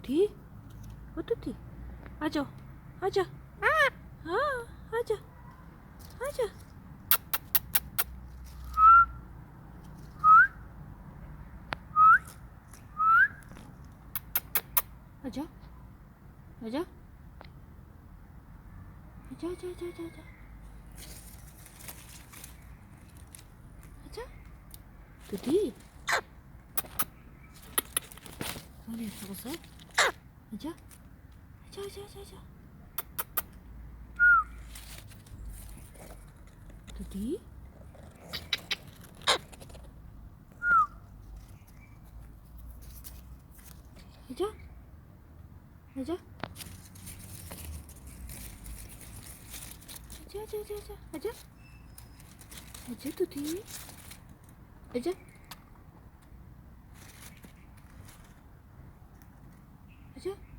तुती ओ तुती आ जाओ आजा हाँ आजा आजा आजा आजा आजा आजा आजा आजा आजा आजा तुती 어디 죽었어? 아자 아자 아자 아자 아자 tuti 아자 아자 아자 아자 아자 아자 아자 아자 tuti 아자 아자